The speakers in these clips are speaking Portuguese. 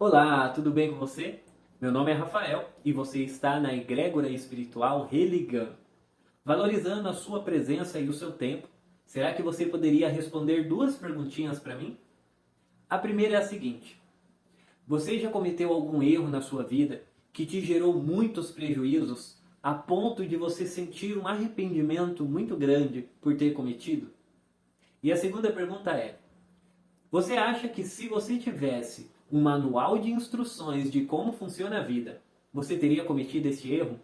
Olá, tudo bem com você? Meu nome é Rafael e você está na Egrégora Espiritual Religando. Valorizando a sua presença e o seu tempo, será que você poderia responder duas perguntinhas para mim? A primeira é a seguinte: você já cometeu algum erro na sua vida que te gerou muitos prejuízos a ponto de você sentir um arrependimento muito grande por ter cometido? E a segunda pergunta é: você acha que se você tivesse um manual de instruções de como funciona a vida, você teria cometido esse erro?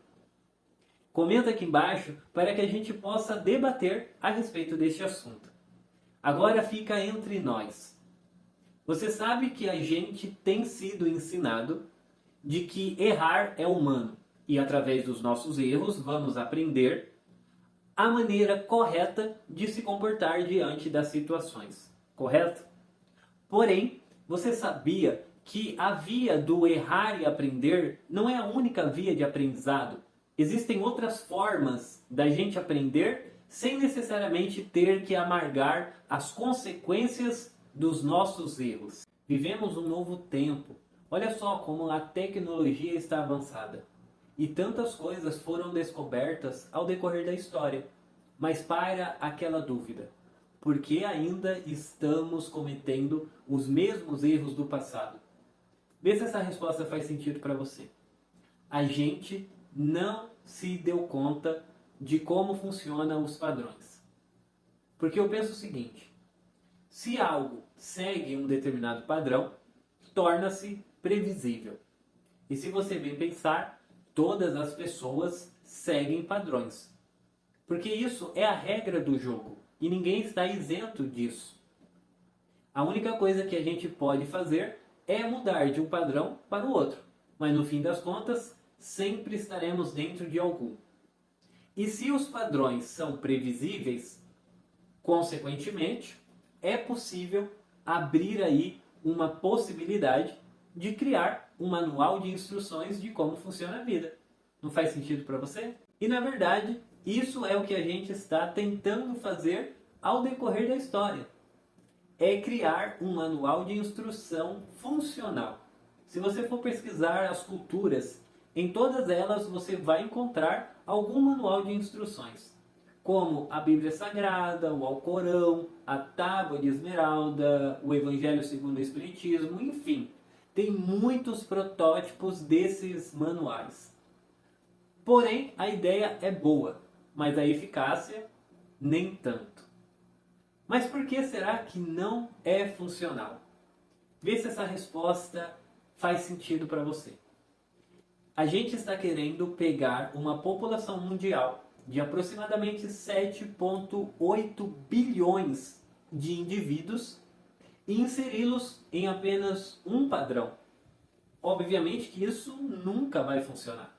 Comenta aqui embaixo para que a gente possa debater a respeito deste assunto. Agora fica entre nós. Você sabe que a gente tem sido ensinado de que errar é humano e através dos nossos erros vamos aprender a maneira correta de se comportar diante das situações, correto? Porém, você sabia que a via do errar e aprender não é a única via de aprendizado? Existem outras formas da gente aprender sem necessariamente ter que amargar as consequências dos nossos erros. Vivemos um novo tempo. Olha só como a tecnologia está avançada. E tantas coisas foram descobertas ao decorrer da história. Mas paira aquela dúvida: por que ainda estamos cometendo os mesmos erros do passado? Vê se essa resposta faz sentido para você. A gente não se deu conta de como funcionam os padrões. Porque eu penso o seguinte: se algo segue um determinado padrão, torna-se previsível. E se você bem pensar, todas as pessoas seguem padrões. Porque isso é a regra do jogo. E ninguém está isento disso. A única coisa que a gente pode fazer é mudar de um padrão para o outro. Mas no fim das contas, sempre estaremos dentro de algum. E se os padrões são previsíveis, consequentemente, é possível abrir aí uma possibilidade de criar um manual de instruções de como funciona a vida. Não faz sentido para você? E na verdade, isso é o que a gente está tentando fazer ao decorrer da história. É criar um manual de instrução funcional. Se você for pesquisar as culturas, em todas elas você vai encontrar algum manual de instruções, como a Bíblia Sagrada, o Alcorão, a Tábua de Esmeralda, o Evangelho segundo o Espiritismo, enfim. Tem muitos protótipos desses manuais. Porém, a ideia é boa, mas a eficácia nem tanto. Mas por que será que não é funcional? Vê se essa resposta faz sentido para você. A gente está querendo pegar uma população mundial de aproximadamente 7,8 bilhões de indivíduos e inseri-los em apenas um padrão. Obviamente que isso nunca vai funcionar.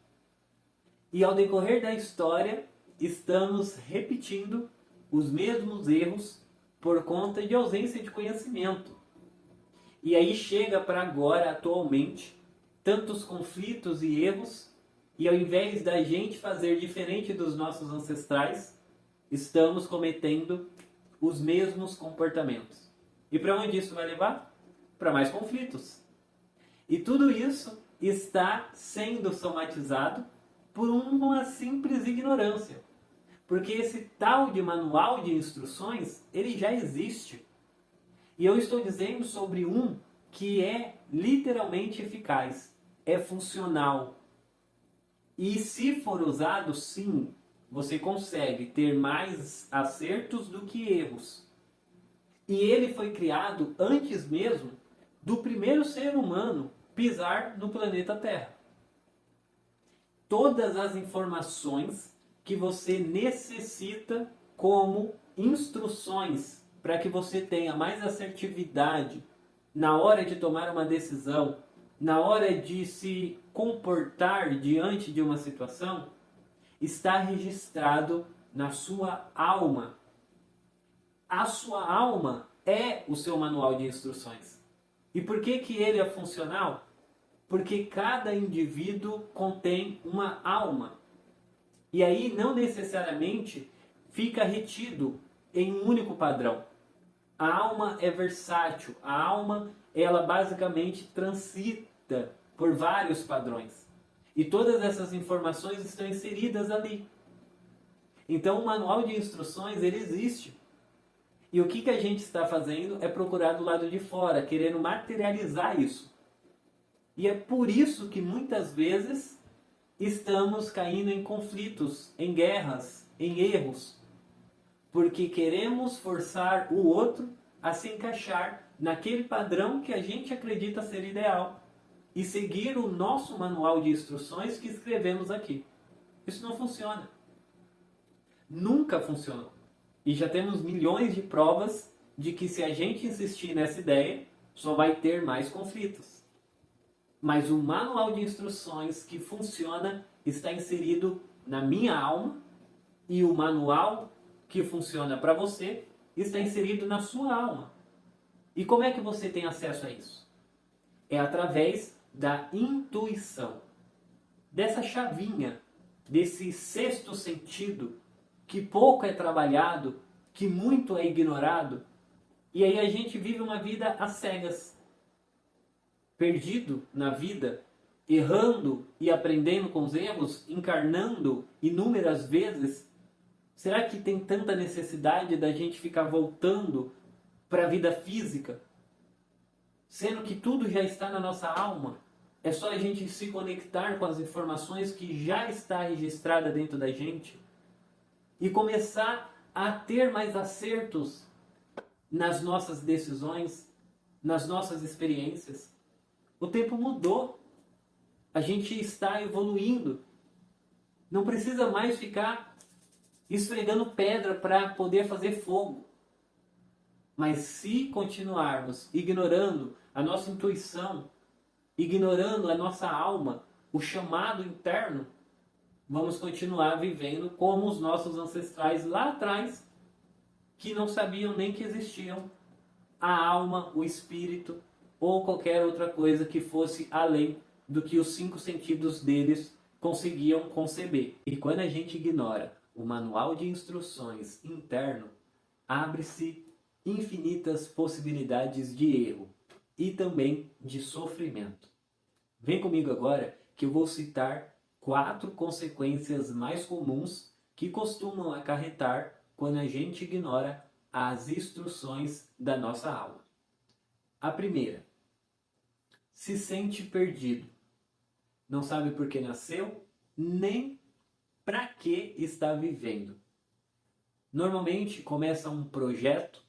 E ao decorrer da história, estamos repetindo os mesmos erros por conta de ausência de conhecimento. E aí chega para agora, atualmente, tantos conflitos e erros, e ao invés da gente fazer diferente dos nossos ancestrais, estamos cometendo os mesmos comportamentos. E para onde isso vai levar? Para mais conflitos. E tudo isso está sendo somatizado por uma simples ignorância. Porque esse tal de manual de instruções, ele já existe. E eu estou dizendo sobre um que é literalmente eficaz, é funcional. E se for usado, sim, você consegue ter mais acertos do que erros. E ele foi criado antes mesmo do primeiro ser humano pisar no planeta Terra. Todas as informações que você necessita como instruções para que você tenha mais assertividade na hora de tomar uma decisão, na hora de se comportar diante de uma situação, está registrado na sua alma. A sua alma é o seu manual de instruções. E por que ele é funcional? Porque cada indivíduo contém uma alma. E aí não necessariamente fica retido em um único padrão. A alma é versátil. A alma, ela basicamente dita por vários padrões. E todas essas informações estão inseridas ali. Então o manual de instruções, ele existe. E o que a gente está fazendo é procurar do lado de fora, querendo materializar isso. E é por isso que muitas vezes estamos caindo em conflitos, em guerras, em erros. Porque queremos forçar o outro a se encaixar naquele padrão que a gente acredita ser ideal e seguir o nosso manual de instruções que escrevemos aqui. Isso não funciona. Nunca funcionou. E já temos milhões de provas de que se a gente insistir nessa ideia, só vai ter mais conflitos. Mas o manual de instruções que funciona está inserido na minha alma e o manual que funciona para você está inserido na sua alma. E como é que você tem acesso a isso? É através da intuição, dessa chavinha, desse sexto sentido que pouco é trabalhado, que muito é ignorado, e aí a gente vive uma vida às cegas, perdido na vida, errando e aprendendo com os erros, encarnando inúmeras vezes. Será que tem tanta necessidade da gente ficar voltando para a vida física? Sendo que tudo já está na nossa alma. É só a gente se conectar com as informações que já está registrada dentro da gente e começar a ter mais acertos nas nossas decisões, nas nossas experiências. O tempo mudou. A gente está evoluindo. Não precisa mais ficar esfregando pedra para poder fazer fogo. Mas se continuarmos ignorando a nossa intuição, ignorando a nossa alma, o chamado interno, vamos continuar vivendo como os nossos ancestrais lá atrás, que não sabiam nem que existiam a alma, o espírito ou qualquer outra coisa que fosse além do que os 5 sentidos deles conseguiam conceber. E quando a gente ignora o manual de instruções interno, abre-se infinitas possibilidades de erro e também de sofrimento. Vem comigo agora que eu vou citar 4 consequências mais comuns que costumam acarretar quando a gente ignora as instruções da nossa alma. A primeira, se sente perdido. Não sabe por que nasceu, nem para que está vivendo. Normalmente começa um projeto,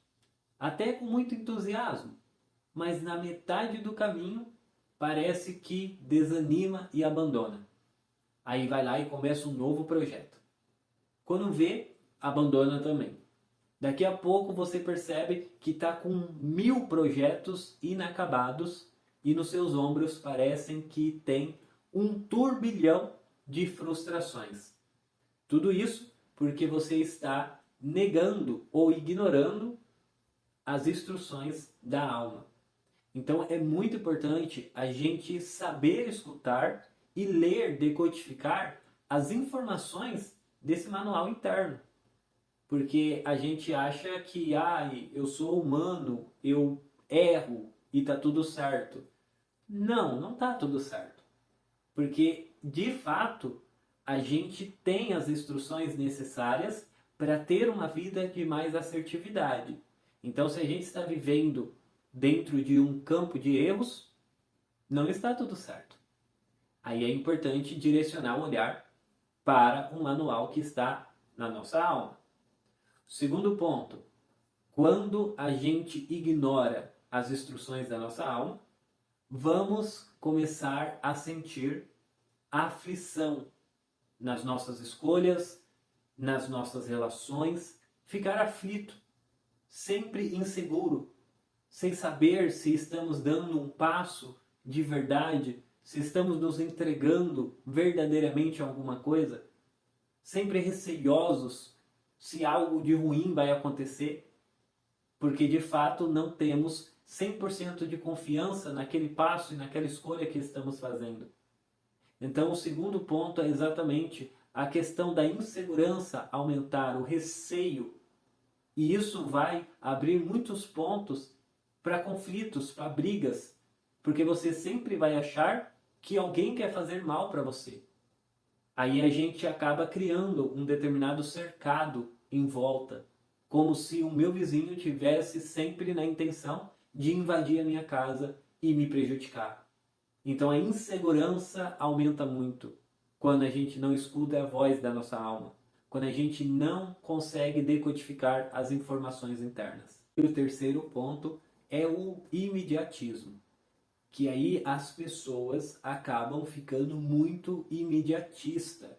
até com muito entusiasmo, mas na metade do caminho parece que desanima e abandona. Aí vai lá e começa um novo projeto. Quando vê, abandona também. Daqui a pouco você percebe que está com 1000 projetos inacabados e nos seus ombros parecem que tem um turbilhão de frustrações. Tudo isso porque você está negando ou ignorando as instruções da alma. Então é muito importante a gente saber escutar e ler, decodificar as informações desse manual interno. Porque a gente acha que eu sou humano, eu erro e está tudo certo. Não, não está tudo certo. Porque, de fato, a gente tem as instruções necessárias para ter uma vida de mais assertividade. Então, se a gente está vivendo dentro de um campo de erros, não está tudo certo. Aí é importante direcionar o olhar para um manual que está na nossa alma. Segundo ponto, quando a gente ignora as instruções da nossa alma, vamos começar a sentir aflição nas nossas escolhas, nas nossas relações, ficar aflito, sempre inseguro, sem saber se estamos dando um passo de verdade, se estamos nos entregando verdadeiramente a alguma coisa, sempre receiosos se algo de ruim vai acontecer, porque de fato não temos 100% de confiança naquele passo e naquela escolha que estamos fazendo. Então o segundo ponto é exatamente a questão da insegurança aumentar, o receio, e isso vai abrir muitos pontos para conflitos, para brigas, porque você sempre vai achar que alguém quer fazer mal para você. Aí a gente acaba criando um determinado cercado em volta, como se o meu vizinho tivesse sempre na intenção de invadir a minha casa e me prejudicar. Então a insegurança aumenta muito quando a gente não escuta a voz da nossa alma, quando a gente não consegue decodificar as informações internas. E o terceiro ponto é o imediatismo, que aí as pessoas acabam ficando muito imediatista.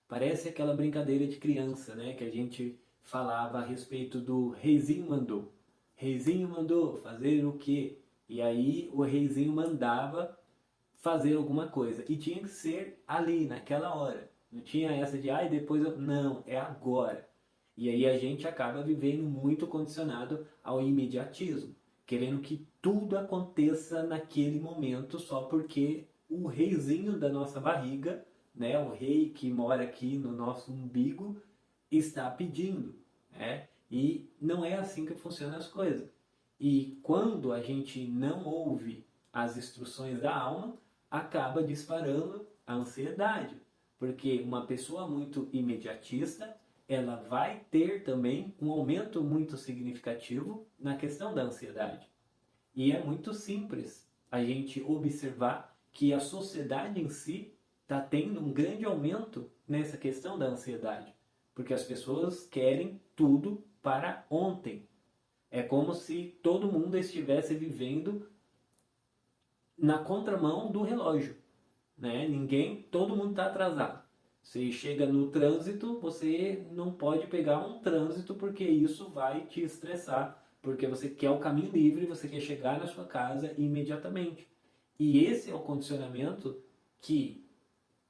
Parece aquela brincadeira de criança, né, que a gente falava a respeito do reizinho mandou. Reizinho mandou fazer o quê? E aí o reizinho mandava fazer alguma coisa. E tinha que ser ali, naquela hora. Não tinha essa de, ai, depois eu... Não, é agora. E aí a gente acaba vivendo muito condicionado ao imediatismo, querendo que tudo aconteça naquele momento só porque o reizinho da nossa barriga, né, o rei que mora aqui no nosso umbigo, está pedindo, né? E não é assim que funcionam as coisas. E quando a gente não ouve as instruções da alma, acaba disparando a ansiedade. Porque uma pessoa muito imediatista, ela vai ter também um aumento muito significativo na questão da ansiedade. E é muito simples a gente observar que a sociedade em si está tendo um grande aumento nessa questão da ansiedade. Porque as pessoas querem tudo para ontem. É como se todo mundo estivesse vivendo na contramão do relógio, né? Todo mundo está atrasado. Você chega no trânsito, você não pode pegar um trânsito porque isso vai te estressar, porque você quer o caminho livre, você quer chegar na sua casa imediatamente. E esse é o condicionamento que,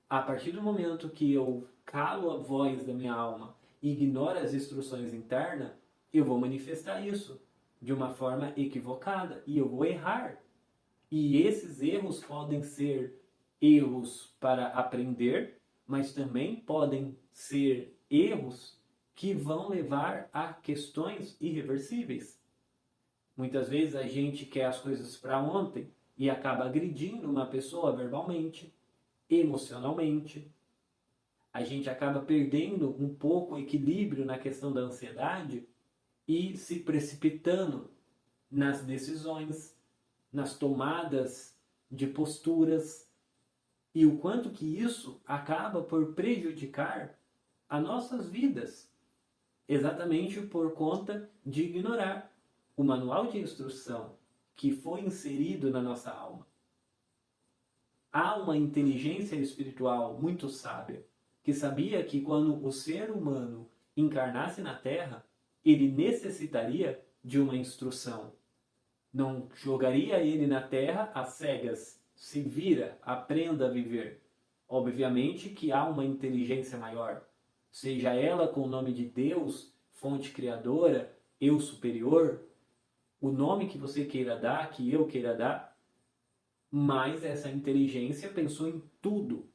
a partir do momento que eu calo a voz da minha alma e ignoro as instruções internas, eu vou manifestar isso de uma forma equivocada e eu vou errar. E esses erros podem ser erros para aprender, mas também podem ser erros que vão levar a questões irreversíveis. Muitas vezes a gente quer as coisas para ontem e acaba agredindo uma pessoa verbalmente, emocionalmente. A gente acaba perdendo um pouco o equilíbrio na questão da ansiedade e se precipitando nas decisões, nas tomadas de posturas, e o quanto que isso acaba por prejudicar as nossas vidas, exatamente por conta de ignorar o manual de instrução que foi inserido na nossa alma. Há uma inteligência espiritual muito sábia que sabia que quando o ser humano encarnasse na Terra, ele necessitaria de uma instrução. Não jogaria ele na terra às cegas. Se vira, aprenda a viver. Obviamente que há uma inteligência maior, seja ela com o nome de Deus, fonte criadora, eu superior, o nome que você queira dar, que eu queira dar, mas essa inteligência pensou em tudo.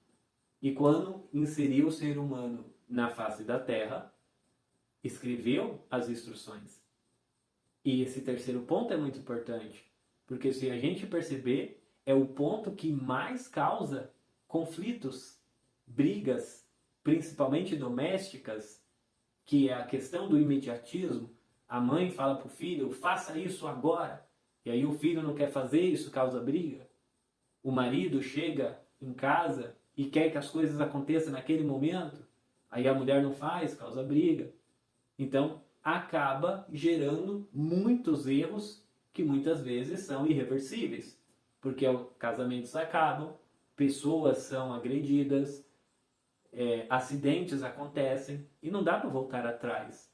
E quando inseriu o ser humano na face da terra, escreveu as instruções. E esse terceiro ponto é muito importante, porque se a gente perceber, é o ponto que mais causa conflitos, brigas, principalmente domésticas, que é a questão do imediatismo. A mãe fala para o filho, faça isso agora, e aí o filho não quer fazer, isso causa briga. O marido chega em casa e quer que as coisas aconteçam naquele momento, aí a mulher não faz, causa briga. Então, acaba gerando muitos erros que muitas vezes são irreversíveis, porque casamentos acabam, pessoas são agredidas, acidentes acontecem e não dá para voltar atrás.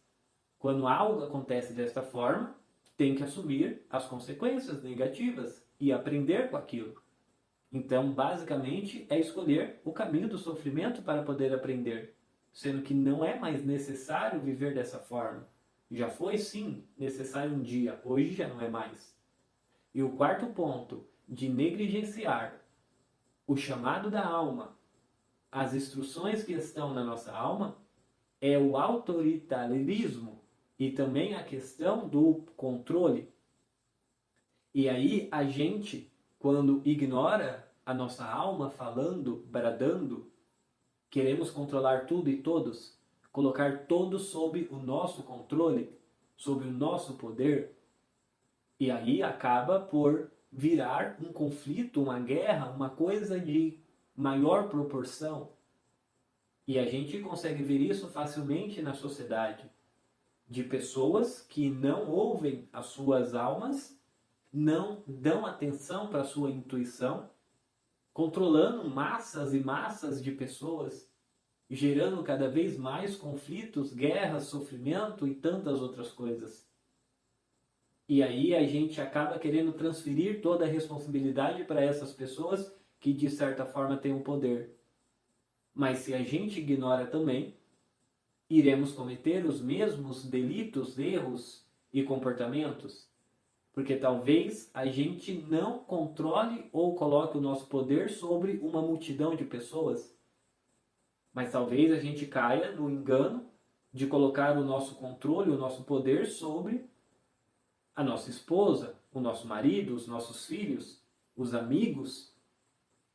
Quando algo acontece desta forma, tem que assumir as consequências negativas e aprender com aquilo. Então, basicamente, é escolher o caminho do sofrimento para poder aprender, sendo que não é mais necessário viver dessa forma. Já foi, sim, necessário um dia, hoje já não é mais. E o quarto ponto, de negligenciar o chamado da alma, as instruções que estão na nossa alma, é o autoritarismo e também a questão do controle. E aí a gente quando ignora a nossa alma falando, bradando, queremos controlar tudo e todos, colocar todos sob o nosso controle, sob o nosso poder, e aí acaba por virar um conflito, uma guerra, uma coisa de maior proporção. E a gente consegue ver isso facilmente na sociedade, de pessoas que não ouvem as suas almas, não dão atenção para a sua intuição, controlando massas e massas de pessoas, gerando cada vez mais conflitos, guerras, sofrimento e tantas outras coisas. E aí a gente acaba querendo transferir toda a responsabilidade para essas pessoas que de certa forma têm o poder. Mas se a gente ignora também, iremos cometer os mesmos delitos, erros e comportamentos, porque talvez a gente não controle ou coloque o nosso poder sobre uma multidão de pessoas, mas talvez a gente caia no engano de colocar o nosso controle, o nosso poder sobre a nossa esposa, o nosso marido, os nossos filhos, os amigos,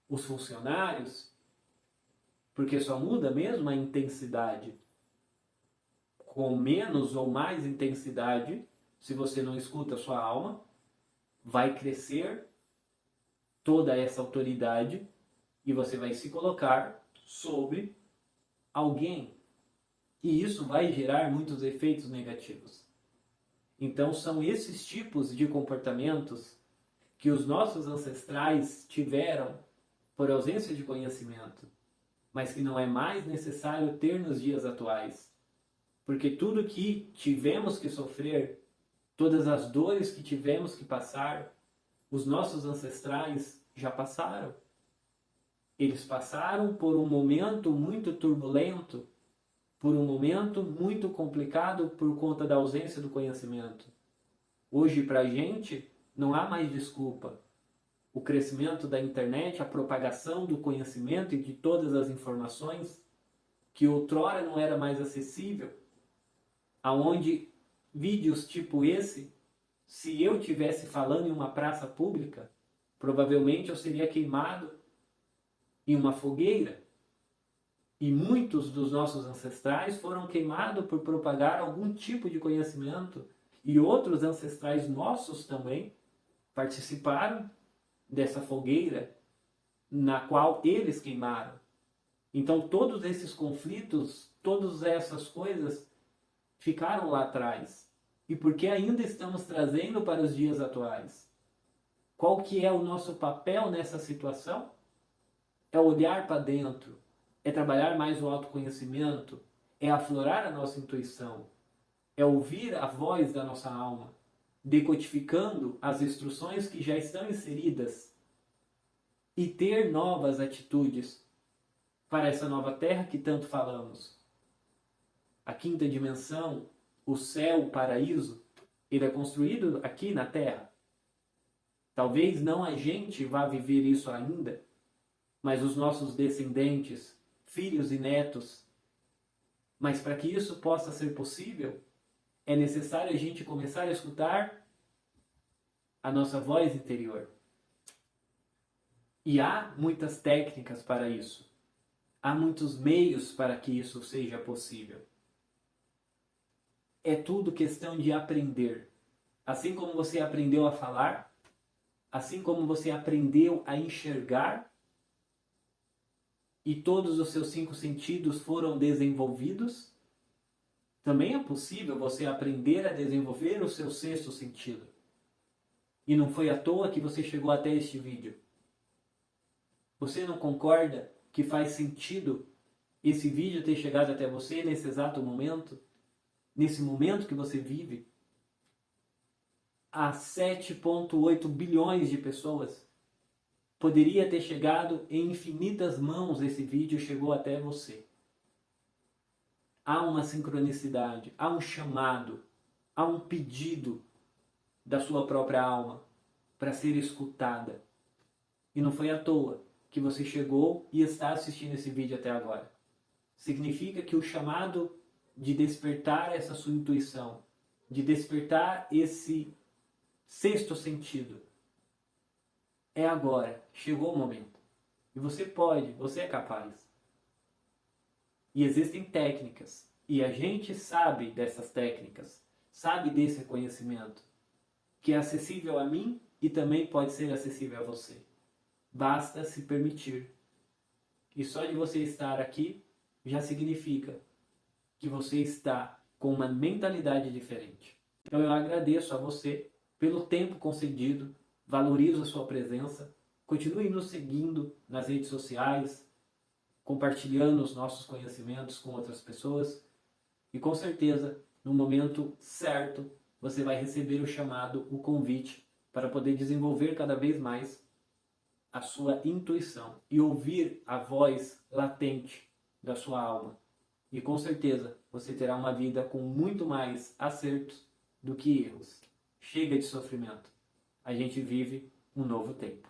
os funcionários, porque só muda mesmo a intensidade. Com menos ou mais intensidade, se você não escuta a sua alma, vai crescer toda essa autoridade e você vai se colocar sobre alguém. E isso vai gerar muitos efeitos negativos. Então são esses tipos de comportamentos que os nossos ancestrais tiveram por ausência de conhecimento, mas que não é mais necessário ter nos dias atuais. Porque tudo que tivemos que sofrer, todas as dores que tivemos que passar, os nossos ancestrais já passaram. Eles passaram por um momento muito turbulento, por um momento muito complicado por conta da ausência do conhecimento. Hoje, para a gente, não há mais desculpa. O crescimento da internet, a propagação do conhecimento e de todas as informações, que outrora não era mais acessível, aonde vídeos tipo esse, se eu tivesse falando em uma praça pública, provavelmente eu seria queimado em uma fogueira. E muitos dos nossos ancestrais foram queimados por propagar algum tipo de conhecimento, e outros ancestrais nossos também participaram dessa fogueira na qual eles queimaram. Então todos esses conflitos, todas essas coisas ficaram lá atrás. E por que ainda estamos trazendo para os dias atuais? Qual que é o nosso papel nessa situação? É olhar para dentro, é trabalhar mais o autoconhecimento, é aflorar a nossa intuição, é ouvir a voz da nossa alma, decodificando as instruções que já estão inseridas e ter novas atitudes para essa nova terra que tanto falamos. A quinta dimensão, o céu, o paraíso, ele é construído aqui na Terra. Talvez não a gente vá viver isso ainda, mas os nossos descendentes, filhos e netos. Mas para que isso possa ser possível, é necessário a gente começar a escutar a nossa voz interior. E há muitas técnicas para isso. Há muitos meios para que isso seja possível. É tudo questão de aprender. Assim como você aprendeu a falar, assim como você aprendeu a enxergar, e todos os seus 5 sentidos foram desenvolvidos, também é possível você aprender a desenvolver o seu 6º sentido. E não foi à toa que você chegou até este vídeo. Você não concorda que faz sentido esse vídeo ter chegado até você nesse exato momento? Nesse momento que você vive? Há 7,8 bilhões de pessoas. Poderia ter chegado em infinitas mãos, esse vídeo chegou até você. Há uma sincronicidade, há um chamado, há um pedido da sua própria alma para ser escutada. E não foi à toa que você chegou e está assistindo esse vídeo até agora. Significa que o chamado de despertar essa sua intuição, de despertar esse 6º sentido, É agora, chegou o momento. E você pode, você é capaz. E existem técnicas. E a gente sabe dessas técnicas, sabe desse conhecimento, que é acessível a mim e também pode ser acessível a você. Basta se permitir. E só de você estar aqui já significa que você está com uma mentalidade diferente. Então eu agradeço a você pelo tempo concedido, valorizo a sua presença, continue nos seguindo nas redes sociais, compartilhando os nossos conhecimentos com outras pessoas e com certeza, no momento certo, você vai receber o chamado, o convite para poder desenvolver cada vez mais a sua intuição e ouvir a voz latente da sua alma. E com certeza você terá uma vida com muito mais acertos do que erros. Chega de sofrimento. A gente vive um novo tempo.